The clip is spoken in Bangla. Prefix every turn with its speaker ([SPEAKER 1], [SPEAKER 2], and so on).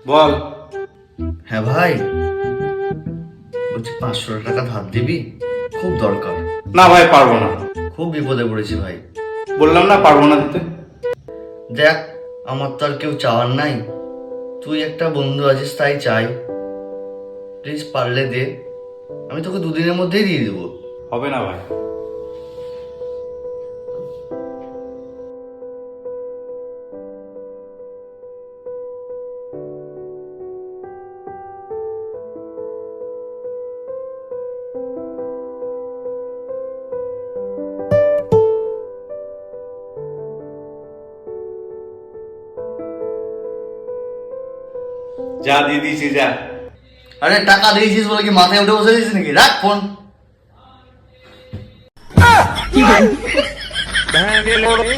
[SPEAKER 1] বল।
[SPEAKER 2] হ্যাঁ ভাই, বলছি 500 টাকা ধার দিবি, খুব দরকার।
[SPEAKER 1] না ভাই, পারবো না।
[SPEAKER 2] খুব বিপদে পড়েছি ভাই।
[SPEAKER 1] বললাম না পারবো না দিতে।
[SPEAKER 2] দেখ, আমার তো আর কেউ চাওয়ার নাই, তুই একটা বন্ধু আছিস তাই চাই, প্লিজ পারলে দে, আমি তোকে 2 দিনের মধ্যেই দিয়ে দেবো।
[SPEAKER 1] হবে না ভাই। যা দিয়ে দিয়েছি, যা।
[SPEAKER 2] আরে টাকা দিয়েছিস বলে কি মাথায় উঠে বসে দিয়েছিস নাকি? রাখ ফোন।
[SPEAKER 3] ভেঙে গেল রে